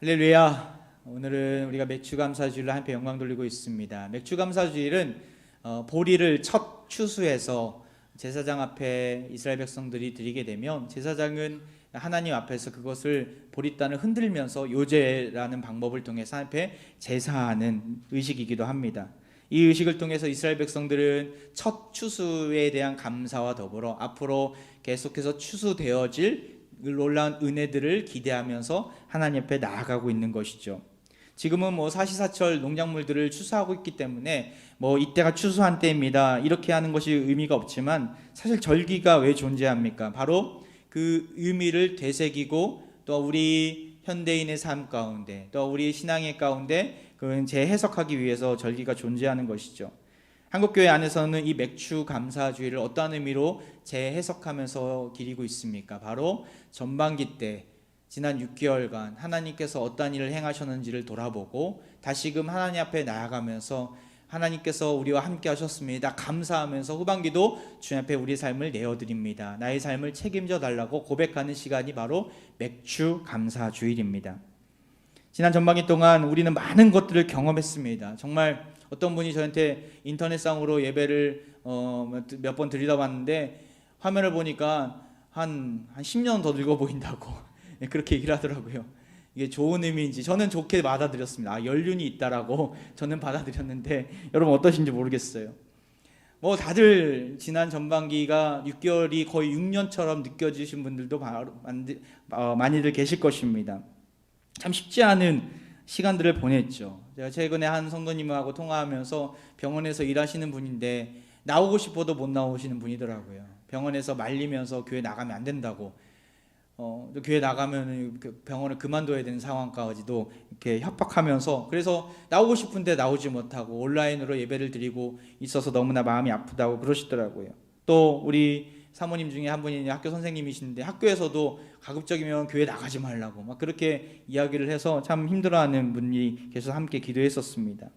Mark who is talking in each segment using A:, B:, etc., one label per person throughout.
A: 할렐루야. 오늘은 우리가 맥주감사주일로 한편 영광 돌리고 있습니다. 맥주감사주일은 보리를 첫 추수해서 제사장 앞에 이스라엘 백성들이 드리게 되면 제사장은 하나님 앞에서 그것을 보리단을 흔들면서 요제라는 방법을 통해서 앞에 제사하는 의식이기도 합니다. 이 의식을 통해서 이스라엘 백성들은 첫 추수에 대한 감사와 더불어 앞으로 계속해서 추수되어질 놀라운 은혜들을 기대하면서 하나님 앞에 나아가고 있는 것이죠. 지금은 사시사철 농작물들을 추수하고 있기 때문에 이때가 추수한 때입니다 이렇게 하는 것이 의미가 없지만, 사실 절기가 왜 존재합니까? 바로 그 의미를 되새기고 또 우리 현대인의 삶 가운데 또 우리 신앙의 가운데 그걸 재해석하기 위해서 절기가 존재하는 것이죠. 한국교회 안에서는 이 맥주 감사주의를 어떠한 의미로 재해석하면서 기리고 있습니까? 바로 전반기 때 지난 6개월간 하나님께서 어떠한 일을 행하셨는지를 돌아보고 다시금 하나님 앞에 나아가면서 하나님께서 우리와 함께 하셨습니다 감사하면서 후반기도 주님 앞에 우리 삶을 내어드립니다, 나의 삶을 책임져 달라고 고백하는 시간이 바로 맥주 감사주일입니다. 지난 전반기 동안 우리는 많은 것들을 경험했습니다. 정말 어떤 분이 저한테 인터넷상으로 예배를 몇 번 드리다 봤는데 화면을 보니까 한 10년 더 늙어 보인다고 그렇게 얘기를 하더라고요. 이게 좋은 의미인지 저는 좋게 받아들였습니다. 연륜이 있다라고 저는 받아들였는데 여러분 어떠신지 모르겠어요. 다들 지난 전반기가 6개월이 거의 6년처럼 느껴지신 분들도 많이들 계실 것입니다. 참 쉽지 않은 시간들을 보냈죠. 제가 최근에 한 성도님하고 통화하면서 병원에서 일하시는 분인데 나오고 싶어도 못 나오시는 분이더라고요. 병원에서 말리면서 교회 나가면 안 된다고, 교회 나가면 병원을 그만둬야 되는 상황까지도 이렇게 협박하면서, 그래서 나오고 싶은데 나오지 못하고 온라인으로 예배를 드리고 있어서 너무나 마음이 아프다고 그러시더라고요. 또 우리 사모님 중에 한 분이 학교 선생님이신데 학교에서도 가급적이면 교회 나가지 말라고 막 그렇게 이야기를 해서 참 힘들어하는 분이 계셔서 함께 기도했었습니다.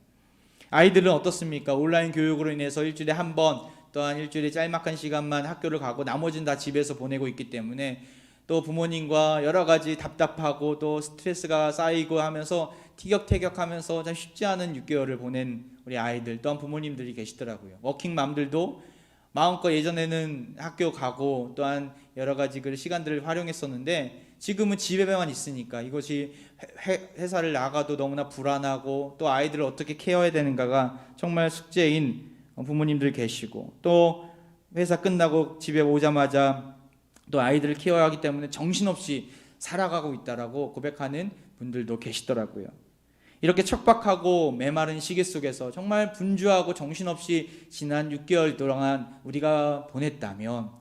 A: 아이들은 어떻습니까? 온라인 교육으로 인해서 일주일에 한 번 또한 일주일에 짤막한 시간만 학교를 가고 나머지는 다 집에서 보내고 있기 때문에 또 부모님과 여러 가지 답답하고 또 스트레스가 쌓이고 하면서 티격태격하면서 참 쉽지 않은 6개월을 보낸 우리 아이들 또한 부모님들이 계시더라고요. 워킹맘들도 마음껏 예전에는 학교 가고 또한 여러 가지 그 시간들을 활용했었는데 지금은 집에만 있으니까 이것이 회사를 나가도 너무나 불안하고 또 아이들을 어떻게 케어해야 되는가가 정말 숙제인 부모님들 계시고, 또 회사 끝나고 집에 오자마자 또 아이들을 케어하기 때문에 정신없이 살아가고 있다라고 고백하는 분들도 계시더라고요. 이렇게 척박하고 메마른 시기 속에서 정말 분주하고 정신없이 지난 6개월 동안 우리가 보냈다면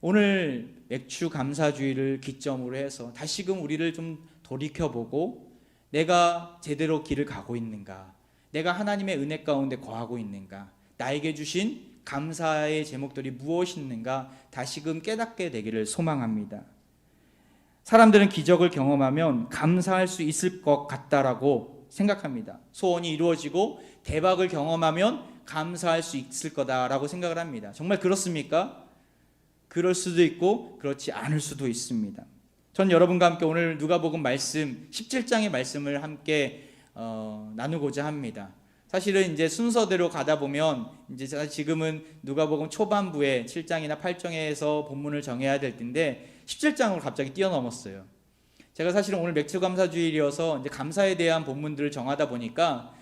A: 오늘 맥주 감사주의를 기점으로 해서 다시금 우리를 좀 돌이켜보고 내가 제대로 길을 가고 있는가, 내가 하나님의 은혜 가운데 거하고 있는가, 나에게 주신 감사의 제목들이 무엇이 있는가 다시금 깨닫게 되기를 소망합니다. 사람들은 기적을 경험하면 감사할 수 있을 것 같다라고 생각합니다. 소원이 이루어지고 대박을 경험하면 감사할 수 있을 거다라고 생각을 합니다. 정말 그렇습니까? 그럴 수도 있고 그렇지 않을 수도 있습니다. 전 여러분과 함께 오늘 누가복음 말씀 17장의 말씀을 함께 나누고자 합니다. 사실은 이제 순서대로 가다 보면 이제 지금은 누가복음 초반부에 7장이나 8장에서 본문을 정해야 될 텐데 17장으로 갑자기 뛰어넘었어요. 제가 사실은 오늘 맥주감사주일이어서 이제 감사에 대한 본문들을 정하다 보니까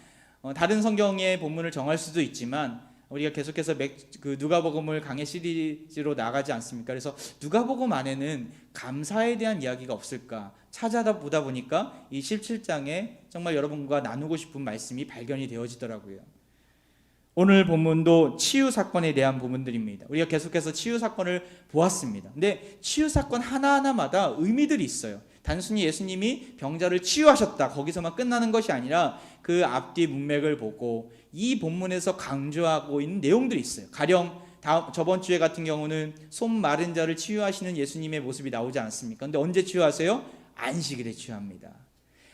A: 다른 성경의 본문을 정할 수도 있지만 우리가 계속해서 누가복음을 강해 시리즈로 나가지 않습니까? 그래서 누가복음 안에는 감사에 대한 이야기가 없을까 찾아보다 보니까 이 17장에 정말 여러분과 나누고 싶은 말씀이 발견이 되어지더라고요. 오늘 본문도 치유 사건에 대한 부분들입니다. 우리가 계속해서 치유 사건을 보았습니다. 근데 치유 사건 하나하나마다 의미들이 있어요. 단순히 예수님이 병자를 치유하셨다 거기서만 끝나는 것이 아니라 그 앞뒤 문맥을 보고 이 본문에서 강조하고 있는 내용들이 있어요. 가령 저번 주에 같은 경우는 손 마른 자를 치유하시는 예수님의 모습이 나오지 않습니까? 근데 언제 치유하세요? 안식일에 치유합니다.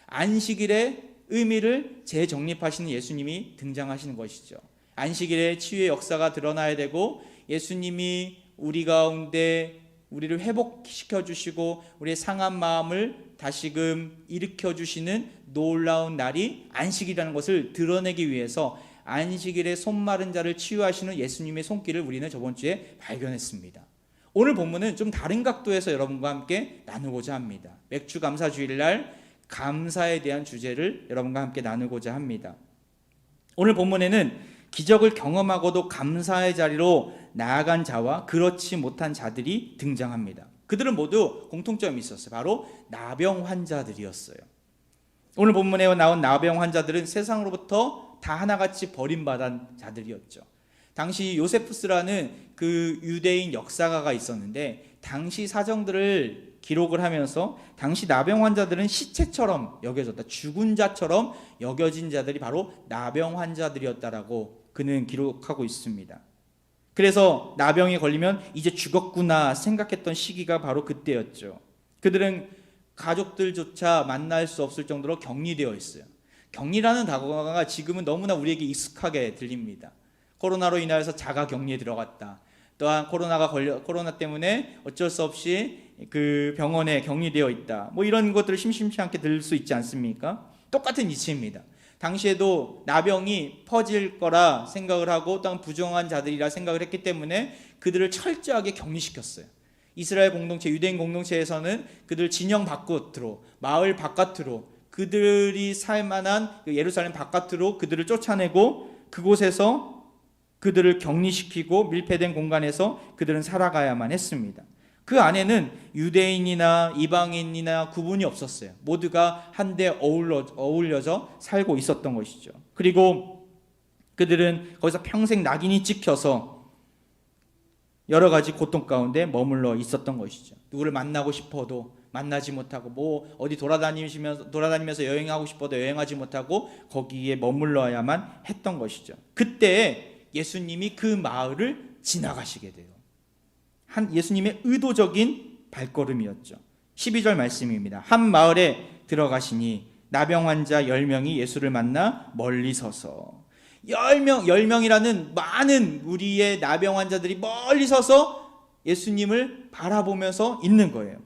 A: 안식일의 의미를 재정립하시는 예수님이 등장하시는 것이죠. 안식일에 치유의 역사가 드러나야 되고 예수님이 우리 가운데 우리를 회복시켜 주시고 우리의 상한 마음을 다시금 일으켜 주시는 놀라운 날이 안식이라는 것을 드러내기 위해서 안식일에 손 마른 자를 치유하시는 예수님의 손길을 우리는 저번 주에 발견했습니다. 오늘 본문은 좀 다른 각도에서 여러분과 함께 나누고자 합니다. 맥주 감사 주일날 감사에 대한 주제를 여러분과 함께 나누고자 합니다. 오늘 본문에는 기적을 경험하고도 감사의 자리로 나아간 자와 그렇지 못한 자들이 등장합니다. 그들은 모두 공통점이 있었어요. 바로 나병 환자들이었어요. 오늘 본문에 나온 나병 환자들은 세상으로부터 다 하나같이 버림받은 자들이었죠. 당시 요세푸스라는 그 유대인 역사가가 있었는데 당시 사정들을 기록을 하면서 당시 나병 환자들은 시체처럼 여겨졌다, 죽은 자처럼 여겨진 자들이 바로 나병 환자들이었다라고 그는 기록하고 있습니다. 그래서 나병이 걸리면 이제 죽었구나 생각했던 시기가 바로 그때였죠. 그들은 가족들조차 만날 수 없을 정도로 격리되어 있어요. 격리라는 단어가 지금은 너무나 우리에게 익숙하게 들립니다. 코로나로 인하여서 자가 격리에 들어갔다. 또한 코로나 때문에 어쩔 수 없이 그 병원에 격리되어 있다. 뭐 이런 것들을 심심치 않게 들을 수 있지 않습니까? 똑같은 이치입니다. 당시에도 나병이 퍼질 거라 생각을 하고 또한 부정한 자들이라 생각을 했기 때문에 그들을 철저하게 격리시켰어요. 이스라엘 공동체, 유대인 공동체에서는 그들 진영 바깥으로, 마을 바깥으로, 그들이 살만한 예루살렘 바깥으로 그들을 쫓아내고 그곳에서 그들을 격리시키고 밀폐된 공간에서 그들은 살아가야만 했습니다. 그 안에는 유대인이나 이방인이나 구분이 없었어요. 모두가 한데 어울려져 살고 있었던 것이죠. 그리고 그들은 거기서 평생 낙인이 찍혀서 여러 가지 고통 가운데 머물러 있었던 것이죠. 누구를 만나고 싶어도 만나지 못하고, 뭐 어디 돌아다니면서 여행하고 싶어도 여행하지 못하고 거기에 머물러야만 했던 것이죠. 그때 예수님이 그 마을을 지나가시게 돼요. 예수님의 의도적인 발걸음이었죠. 12절 말씀입니다. 한 마을에 들어가시니 나병 환자 10명이 예수를 만나 멀리 서서, 10명이라는 많은 우리의 나병 환자들이 멀리 서서 예수님을 바라보면서 있는 거예요.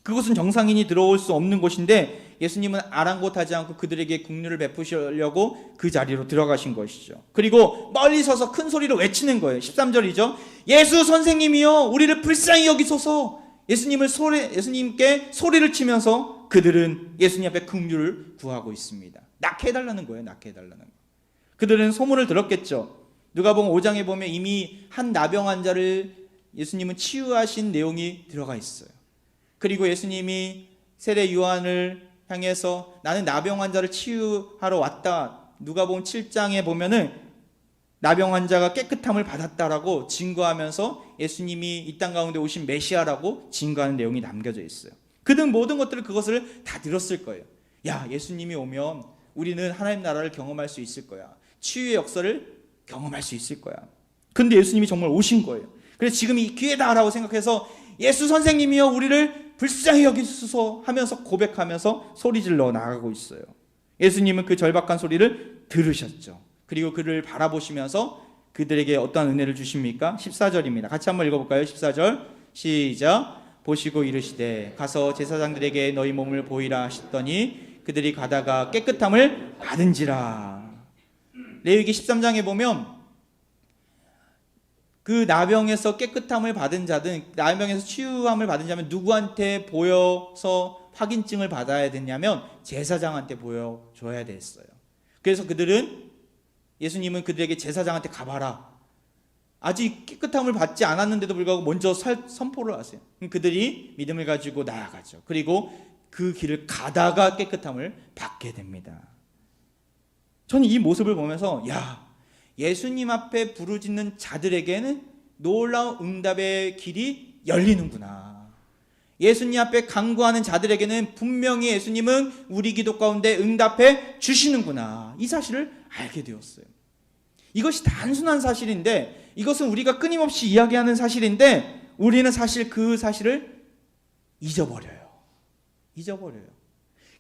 A: 그곳은 정상인이 들어올 수 없는 곳인데 예수님은 아랑곳하지 않고 그들에게 긍휼을 베푸시려고 그 자리로 들어가신 것이죠. 그리고 멀리 서서 큰 소리로 외치는 거예요. 13절이죠. 예수 선생님이여 우리를 불쌍히 여기소서. 예수님께 소리를 치면서 그들은 예수님 앞에 긍휼을 구하고 있습니다. 낫게 해달라는 거예요. 낫게 해달라는 거예요. 그들은 소문을 들었겠죠. 누가복음 5장에 보면 이미 한 나병 환자를 예수님은 치유하신 내용이 들어가 있어요. 그리고 예수님이 세례 요한을 향해서 나는 나병 환자를 치유하러 왔다. 누가복음 7장에 보면은 나병 환자가 깨끗함을 받았다라고 증거하면서 예수님이 이 땅 가운데 오신 메시아라고 증거하는 내용이 남겨져 있어요. 그들 모든 것들을 그것을 다 들었을 거예요. 야, 예수님이 오면 우리는 하나님 나라를 경험할 수 있을 거야. 치유의 역사를 경험할 수 있을 거야. 근데 예수님이 정말 오신 거예요. 그래서 지금 이 기회다라고 생각해서 예수 선생님이여 우리를 불쌍히 여기소서 하면서 고백하면서 소리질러 나가고 있어요. 예수님은 그 절박한 소리를 들으셨죠. 그리고 그를 바라보시면서 그들에게 어떤 은혜를 주십니까? 14절입니다. 같이 한번 읽어볼까요? 14절 시작. 보시고 이르시되 가서 제사장들에게 너희 몸을 보이라 하셨더니 그들이 가다가 깨끗함을 받은지라. 레위기 13장에 보면 그 나병에서 깨끗함을 받은 자든 나병에서 치유함을 받은 자면 누구한테 보여서 확인증을 받아야 됐냐면 제사장한테 보여줘야 됐어요. 그래서 예수님은 그들에게 제사장한테 가봐라. 아직 깨끗함을 받지 않았는데도 불구하고 먼저 선포를 하세요. 그들이 믿음을 가지고 나아가죠. 그리고 그 길을 가다가 깨끗함을 받게 됩니다. 저는 이 모습을 보면서 예수님 앞에 부르짖는 자들에게는 놀라운 응답의 길이 열리는구나. 예수님 앞에 간구하는 자들에게는 분명히 예수님은 우리 기도 가운데 응답해 주시는구나. 이 사실을 알게 되었어요. 이것이 단순한 사실인데, 이것은 우리가 끊임없이 이야기하는 사실인데 우리는 사실 그 사실을 잊어버려요.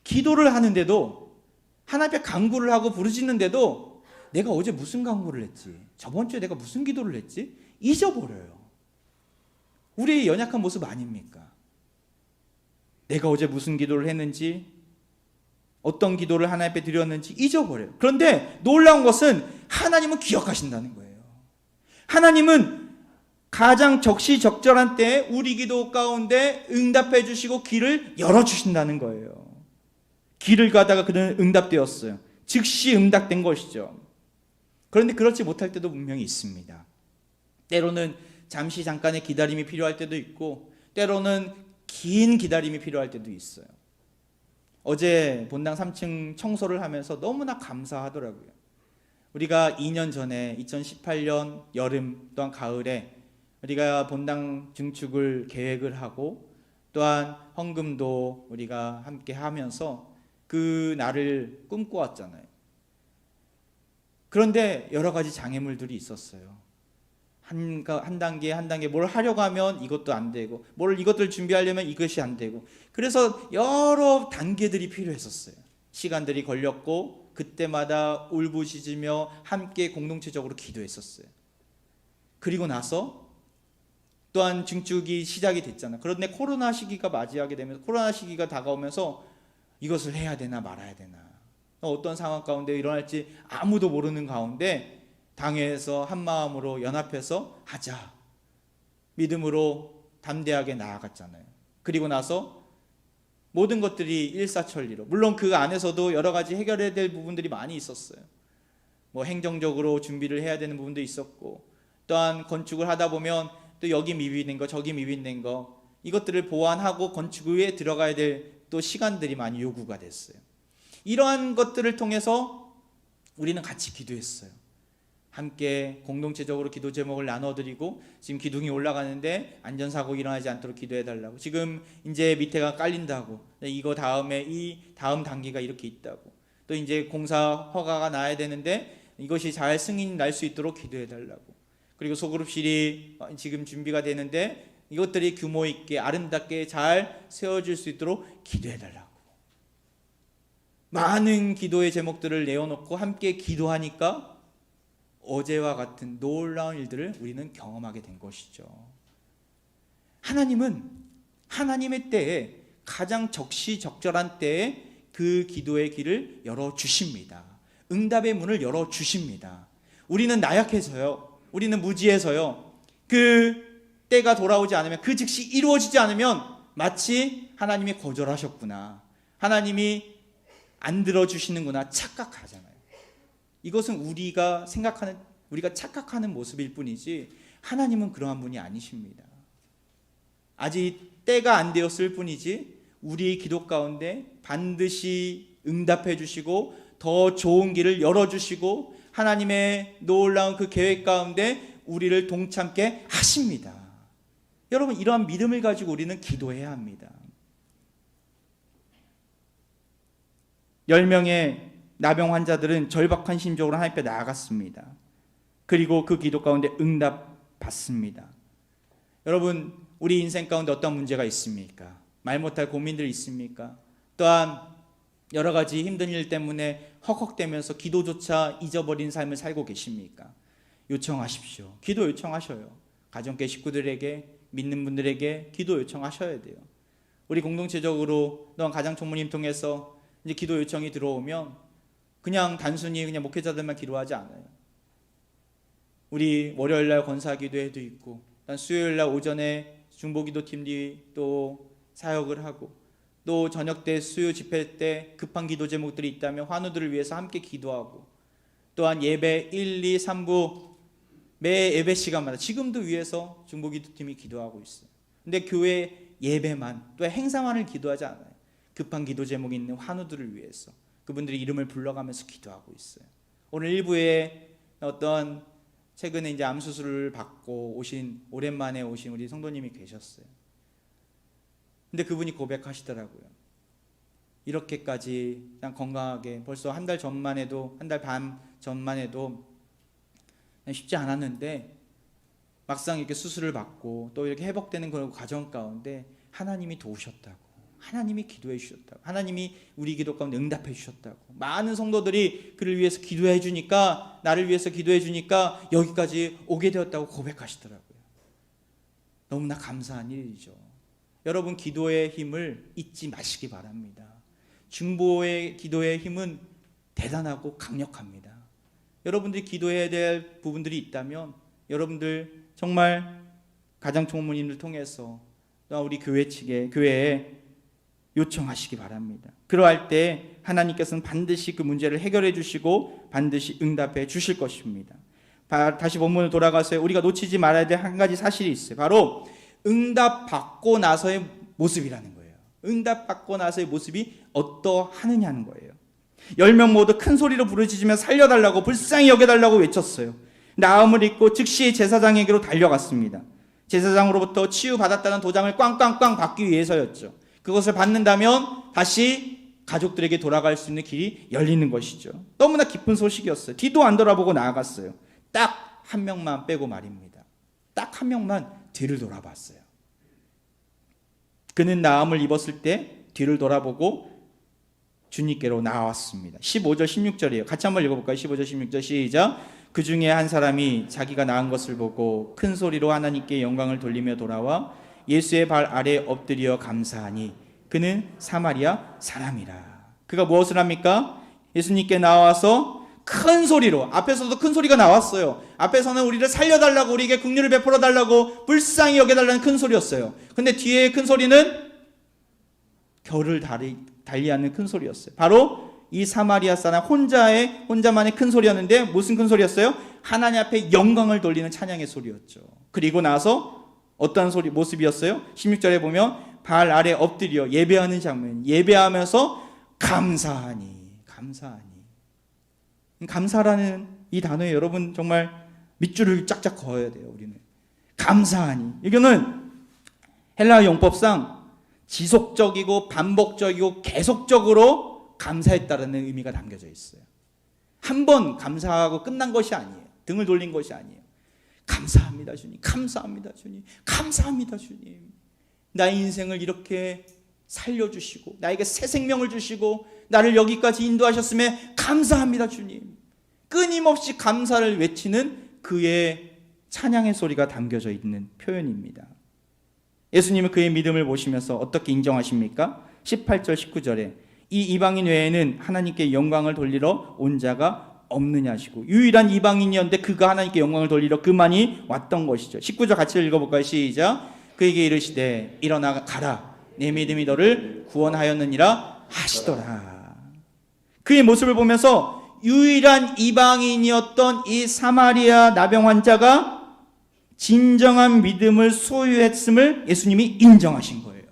A: 기도를 하는데도, 하나님 앞에 간구를 하고 부르짖는데도 내가 어제 무슨 간구를 했지? 저번 주에 내가 무슨 기도를 했지? 잊어버려요. 우리의 연약한 모습 아닙니까? 내가 어제 무슨 기도를 했는지, 어떤 기도를 하나님 앞에 드렸는지 잊어버려요. 그런데 놀라운 것은 하나님은 기억하신다는 거예요. 하나님은 가장 적시적절한 때에 우리 기도 가운데 응답해 주시고 길을 열어주신다는 거예요. 길을 가다가 그는 응답되었어요. 즉시 응답된 것이죠. 그런데 그렇지 못할 때도 분명히 있습니다. 때로는 잠시 잠깐의 기다림이 필요할 때도 있고, 때로는 긴 기다림이 필요할 때도 있어요. 어제 본당 3층 청소를 하면서 너무나 감사하더라고요. 우리가 2년 전에 2018년 여름 또한 가을에 우리가 본당 증축을 계획을 하고, 또한 헌금도 우리가 함께 하면서 그 날을 꿈꿔왔잖아요. 그런데 여러 가지 장애물들이 있었어요. 한 단계 한 단계 뭘 하려고 하면 이것도 안 되고, 이것들 준비하려면 이것이 안 되고, 그래서 여러 단계들이 필요했었어요. 시간들이 걸렸고, 그때마다 울부짖으며 함께 공동체적으로 기도했었어요. 그리고 나서 또한 증축이 시작이 됐잖아요. 그런데 코로나 시기가 맞이하게 되면서, 코로나 시기가 다가오면서 이것을 해야 되나 말아야 되나, 어떤 상황 가운데 일어날지 아무도 모르는 가운데 당회에서 한마음으로 연합해서 하자, 믿음으로 담대하게 나아갔잖아요. 그리고 나서 모든 것들이 일사천리로, 물론 그 안에서도 여러 가지 해결해야 될 부분들이 많이 있었어요. 행정적으로 준비를 해야 되는 부분도 있었고, 또한 건축을 하다 보면 또 여기 미비된 거 저기 미비된 거, 이것들을 보완하고 건축 위에 들어가야 될 또 시간들이 많이 요구가 됐어요. 이러한 것들을 통해서 우리는 같이 기도했어요. 함께 공동체적으로 기도 제목을 나눠드리고, 지금 기둥이 올라가는데 안전사고 일어나지 않도록 기도해달라고, 지금 이제 밑에가 깔린다고, 이거 다음에 이 다음 단계가 이렇게 있다고, 또 이제 공사 허가가 나야 되는데 이것이 잘 승인이 날 수 있도록 기도해달라고, 그리고 소그룹실이 지금 준비가 되는데 이것들이 규모 있게 아름답게 잘 세워질 수 있도록 기도해달라고, 많은 기도의 제목들을 내어놓고 함께 기도하니까 어제와 같은 놀라운 일들을 우리는 경험하게 된 것이죠. 하나님은 하나님의 때에, 가장 적시적절한 때에 그 기도의 길을 열어주십니다. 응답의 문을 열어주십니다. 우리는 나약해서요, 우리는 무지해서요, 그 때가 돌아오지 않으면, 그 즉시 이루어지지 않으면 마치 하나님이 거절하셨구나, 하나님이 안 들어주시는구나 착각하잖아요. 이것은 우리가 생각하는, 우리가 착각하는 모습일 뿐이지 하나님은 그러한 분이 아니십니다. 아직 때가 안 되었을 뿐이지 우리의 기도 가운데 반드시 응답해 주시고 더 좋은 길을 열어주시고 하나님의 놀라운 그 계획 가운데 우리를 동참케 하십니다. 여러분, 이러한 믿음을 가지고 우리는 기도해야 합니다. 10명의 나병 환자들은 절박한 심정으로 하나님 앞에 나아갔습니다. 그리고 그 기도 가운데 응답받습니다. 여러분, 우리 인생 가운데 어떤 문제가 있습니까? 말 못할 고민들이 있습니까? 또한 여러 가지 힘든 일 때문에 헉헉대면서 기도조차 잊어버린 삶을 살고 계십니까? 요청하십시오. 기도 요청하셔요. 가정계 식구들에게, 믿는 분들에게 기도 요청하셔야 돼요. 우리 공동체적으로 또한 가장 총무님 통해서 이제 기도 요청이 들어오면 그냥 단순히 그냥 목회자들만 기도하지 않아요. 우리 월요일날 권사기도회도 있고, 수요일날 오전에 중보기도팀들이 또 사역을 하고, 또 저녁 때 수요 집회 때 급한 기도 제목들이 있다면 환우들을 위해서 함께 기도하고, 또한 예배 1, 2, 3부 매 예배 시간마다 지금도 위해서 중보기도팀이 기도하고 있어요. 근데 교회 예배만, 또 행사만을 기도하지 않아요. 급한 기도 제목이 있는 환우들을 위해서 그분들의 이름을 불러가면서 기도하고 있어요. 오늘 일부에 어떤 최근에 이제 암 수술을 받고 오신, 오랜만에 오신 우리 성도님이 계셨어요. 근데 그분이 고백하시더라고요. 이렇게까지 그냥 건강하게 벌써 한 달 전만 해도, 한 달 반 전만 해도 쉽지 않았는데 막상 이렇게 수술을 받고 또 이렇게 회복되는 그런 과정 가운데 하나님이 도우셨다고, 하나님이 기도해 주셨다고, 하나님이 우리 기도 가운데 응답해 주셨다고, 많은 성도들이 그를 위해서 기도해 주니까, 나를 위해서 기도해 주니까 여기까지 오게 되었다고 고백하시더라고요. 너무나 감사한 일이죠. 여러분, 기도의 힘을 잊지 마시기 바랍니다. 중보의 기도의 힘은 대단하고 강력합니다. 여러분들이 기도해야 될 부분들이 있다면 여러분들 정말 가정총무님을 통해서 우리 교회 측에, 교회에 요청하시기 바랍니다. 그러할 때 하나님께서는 반드시 그 문제를 해결해 주시고 반드시 응답해 주실 것입니다. 다시 본문으로 돌아가서 우리가 놓치지 말아야 될 한 가지 사실이 있어요. 바로 응답받고 나서의 모습이라는 거예요. 응답받고 나서의 모습이 어떠하느냐는 거예요. 10명 모두 큰 소리로 부르짖으며 살려달라고, 불쌍히 여겨달라고 외쳤어요. 나음을 입고 즉시 제사장에게로 달려갔습니다. 제사장으로부터 치유받았다는 도장을 꽝꽝꽝 받기 위해서였죠. 그것을 받는다면 다시 가족들에게 돌아갈 수 있는 길이 열리는 것이죠. 너무나 기쁜 소식이었어요. 뒤도 안 돌아보고 나아갔어요. 딱 한 명만 빼고 말입니다. 딱 한 명만 뒤를 돌아봤어요. 그는 나음을 입었을 때 뒤를 돌아보고 주님께로 나왔습니다. 15절 16절이에요. 같이 한번 읽어볼까요? 15절 16절 시작. 그 중에 한 사람이 자기가 나은 것을 보고 큰 소리로 하나님께 영광을 돌리며 돌아와 예수의 발 아래 엎드려 감사하니 그는 사마리아 사람이라. 그가 무엇을 합니까? 예수님께 나와서 큰 소리로, 앞에서도 큰 소리가 나왔어요. 앞에서는 우리를 살려달라고, 우리에게 긍휼을 베풀어 달라고, 불쌍히 여겨달라는 큰 소리였어요. 근데 뒤에 큰 소리는 겨울을 달리하는 큰 소리였어요. 바로 이 사마리아 사람 혼자만의 큰 소리였는데 무슨 큰 소리였어요? 하나님 앞에 영광을 돌리는 찬양의 소리였죠. 그리고 나서 어떤 소리 모습이었어요? 16절에 보면 발 아래 엎드려 예배하는 장면, 예배하면서 감사하니. 감사라는 이 단어에 여러분 정말 밑줄을 쫙쫙 그어야 돼요. 우리는 감사하니, 이거는 헬라어 용법상 지속적이고 반복적이고 계속적으로 감사했다라는 의미가 담겨져 있어요. 한 번 감사하고 끝난 것이 아니에요. 등을 돌린 것이 아니에요. 감사합니다 주님, 감사합니다 주님, 감사합니다 주님. 나의 인생을 이렇게 살려주시고 나에게 새 생명을 주시고 나를 여기까지 인도하셨음에 감사합니다 주님. 끊임없이 감사를 외치는 그의 찬양의 소리가 담겨져 있는 표현입니다. 예수님은 그의 믿음을 보시면서 어떻게 인정하십니까? 18절 19절에 이 이방인 외에는 하나님께 영광을 돌리러 온 자가 없느냐 하시고, 유일한 이방인이었는데 그가 하나님께 영광을 돌리러 그만이 왔던 것이죠. 19절 같이 읽어볼까요? 시작. 그에게 이르시되 일어나 가라, 내 믿음이 너를 구원하였느니라 하시더라. 그의 모습을 보면서 유일한 이방인이었던 이 사마리아 나병 환자가 진정한 믿음을 소유했음을 예수님이 인정하신 거예요.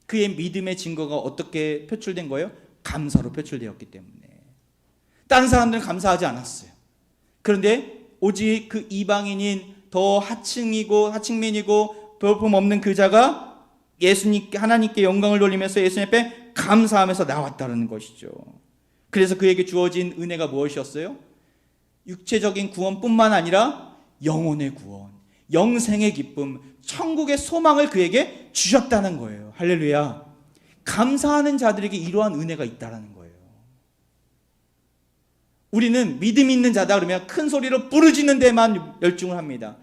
A: 그의 믿음의 증거가 어떻게 표출된 거예요? 감사로 표출되었기 때문에. 다른 사람들은 감사하지 않았어요. 그런데 오직 그 이방인인 더 하층민이고 볼품 없는 그 자가 하나님께 영광을 돌리면서 예수님 앞에 감사하면서 나왔다는 것이죠. 그래서 그에게 주어진 은혜가 무엇이었어요? 육체적인 구원뿐만 아니라 영혼의 구원, 영생의 기쁨, 천국의 소망을 그에게 주셨다는 거예요. 할렐루야. 감사하는 자들에게 이러한 은혜가 있다는 거예요. 우리는 믿음 있는 자다 그러면 큰 소리로 부르짖는 데만 열중을 합니다.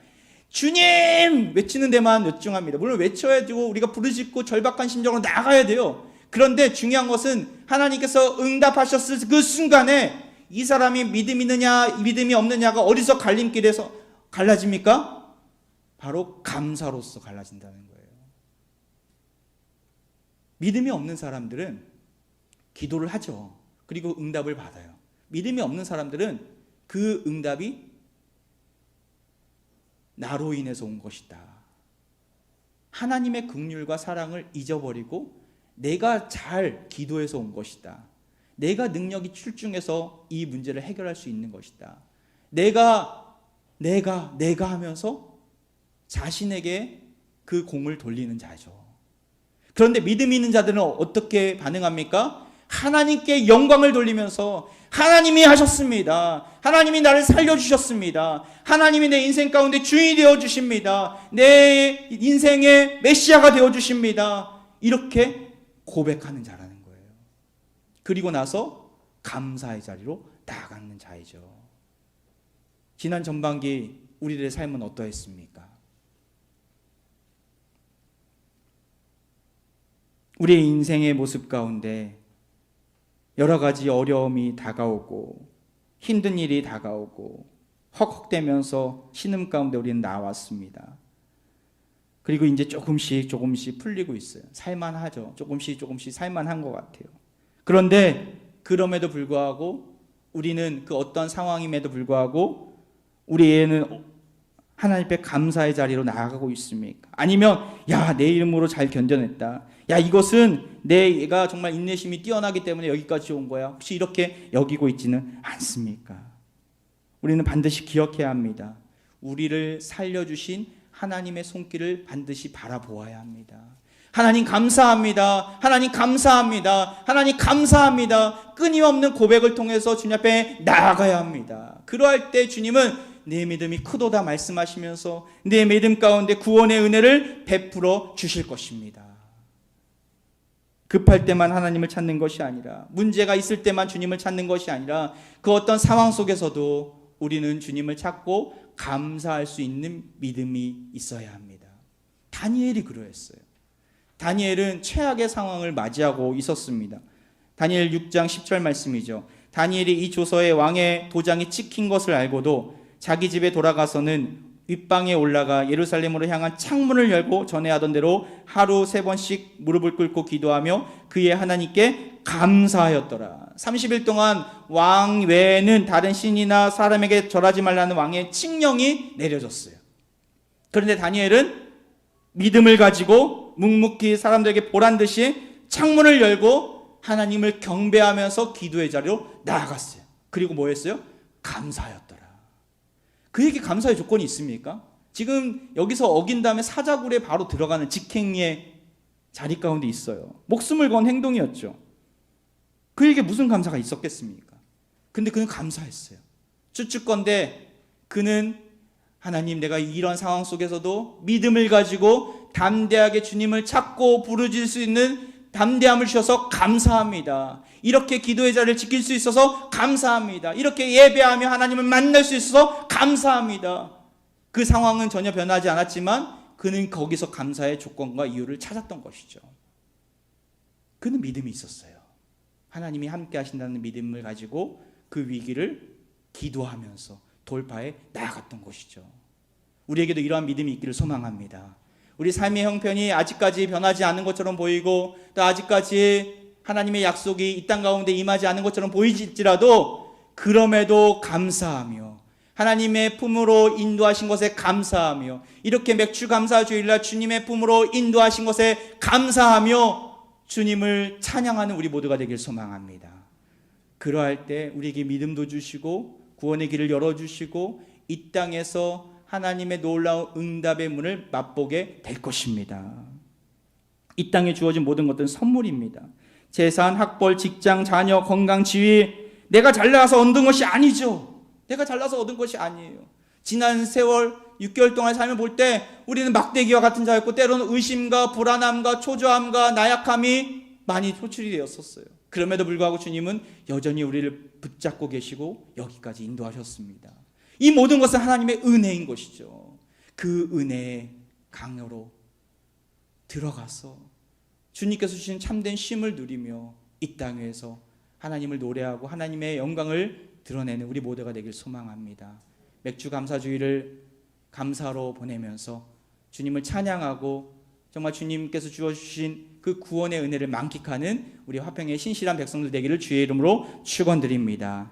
A: 주님! 외치는 데만 열중합니다. 물론 외쳐야 되고 우리가 부르짖고 절박한 심정으로 나가야 돼요. 그런데 중요한 것은 하나님께서 응답하셨을 그 순간에 이 사람이 믿음 있느냐 믿음이 없느냐가 어디서 갈림길에서 갈라집니까? 바로 감사로서 갈라진다는 거예요. 믿음이 없는 사람들은 기도를 하죠. 그리고 응답을 받아요. 믿음이 없는 사람들은 그 응답이 나로 인해서 온 것이다. 하나님의 긍휼과 사랑을 잊어버리고 내가 잘 기도해서 온 것이다. 내가 능력이 출중해서 이 문제를 해결할 수 있는 것이다. 내가 하면서 자신에게 그 공을 돌리는 자죠. 그런데 믿음 있는 자들은 어떻게 반응합니까? 하나님께 영광을 돌리면서 하나님이 하셨습니다. 하나님이 나를 살려주셨습니다. 하나님이 내 인생 가운데 주인이 되어주십니다. 내 인생의 메시아가 되어주십니다. 이렇게 고백하는 자라는 거예요. 그리고 나서 감사의 자리로 나아가는 자이죠. 지난 전반기 우리들의 삶은 어떠했습니까? 우리의 인생의 모습 가운데 여러 가지 어려움이 다가오고 힘든 일이 다가오고 헉헉대면서 신음 가운데 우리는 나왔습니다. 그리고 이제 조금씩 풀리고 있어요. 살만하죠. 조금씩 살만한 것 같아요. 그런데 그럼에도 불구하고 우리는 그 어떤 상황임에도 불구하고 우리는 하나님 앞에 감사의 자리로 나아가고 있습니까? 아니면 내 이름으로 잘 견뎌냈다. 이것은 내가 정말 인내심이 뛰어나기 때문에 여기까지 온 거야. 혹시 이렇게 여기고 있지는 않습니까? 우리는 반드시 기억해야 합니다. 우리를 살려주신 하나님의 손길을 반드시 바라보아야 합니다. 하나님 감사합니다. 하나님 감사합니다. 하나님 감사합니다. 끊임없는 고백을 통해서 주님 앞에 나아가야 합니다. 그러할 때 주님은 내 믿음이 크도다 말씀하시면서 내 믿음 가운데 구원의 은혜를 베풀어 주실 것입니다. 급할 때만 하나님을 찾는 것이 아니라, 문제가 있을 때만 주님을 찾는 것이 아니라, 그 어떤 상황 속에서도 우리는 주님을 찾고 감사할 수 있는 믿음이 있어야 합니다. 다니엘이 그러했어요. 다니엘은 최악의 상황을 맞이하고 있었습니다. 다니엘 6장 10절 말씀이죠. 다니엘이 이 조서에 왕의 도장이 찍힌 것을 알고도 자기 집에 돌아가서는 윗방에 올라가 예루살렘으로 향한 창문을 열고 전에 하던 대로 하루 3번씩 무릎을 꿇고 기도하며 그의 하나님께 감사하였더라. 30일 동안 왕 외에는 다른 신이나 사람에게 절하지 말라는 왕의 칙령이 내려졌어요. 그런데 다니엘은 믿음을 가지고 묵묵히 사람들에게 보란듯이 창문을 열고 하나님을 경배하면서 기도의 자리로 나아갔어요. 그리고 뭐 했어요? 감사하였더라. 그에게 감사의 조건이 있습니까? 지금 여기서 어긴 다음에 사자굴에 바로 들어가는 직행리의 자리 가운데 있어요. 목숨을 건 행동이었죠. 그에게 무슨 감사가 있었겠습니까? 근데 그는 감사했어요. 추측건대 그는 하나님, 내가 이런 상황 속에서도 믿음을 가지고 담대하게 주님을 찾고 부르짖을 수 있는 담대함을 주셔서 감사합니다. 이렇게 기도의 자리를 지킬 수 있어서 감사합니다. 이렇게 예배하며 하나님을 만날 수 있어서 감사합니다. 그 상황은 전혀 변하지 않았지만 그는 거기서 감사의 조건과 이유를 찾았던 것이죠. 그는 믿음이 있었어요. 하나님이 함께 하신다는 믿음을 가지고 그 위기를 기도하면서 돌파해 나아갔던 것이죠. 우리에게도 이러한 믿음이 있기를 소망합니다. 우리 삶의 형편이 아직까지 변하지 않는 것처럼 보이고 또 아직까지 하나님의 약속이 이 땅 가운데 임하지 않은 것처럼 보이질지라도 그럼에도 감사하며 하나님의 품으로 인도하신 것에 감사하며 이렇게 맥주 감사 주일날 주님의 품으로 인도하신 것에 감사하며 주님을 찬양하는 우리 모두가 되길 소망합니다. 그러할 때 우리에게 믿음도 주시고 구원의 길을 열어주시고 이 땅에서 하나님의 놀라운 응답의 문을 맛보게 될 것입니다. 이 땅에 주어진 모든 것들은 선물입니다. 재산, 학벌, 직장, 자녀, 건강, 지위, 내가 잘나서 얻은 것이 아니죠. 내가 잘나서 얻은 것이 아니에요. 지난 세월 6개월 동안 삶을 볼 때 우리는 막대기와 같은 자였고 때로는 의심과 불안함과 초조함과 나약함이 많이 소출이 되었었어요. 그럼에도 불구하고 주님은 여전히 우리를 붙잡고 계시고 여기까지 인도하셨습니다. 이 모든 것은 하나님의 은혜인 것이죠. 그 은혜의 강요로 들어가서 주님께서 주신 참된 쉼을 누리며 이 땅에서 하나님을 노래하고 하나님의 영광을 드러내는 우리 모두가 되길 소망합니다. 맥주 감사주의를 감사로 보내면서 주님을 찬양하고 정말 주님께서 주어주신 그 구원의 은혜를 만끽하는 우리 화평의 신실한 백성들 되기를 주의 이름으로 축원드립니다.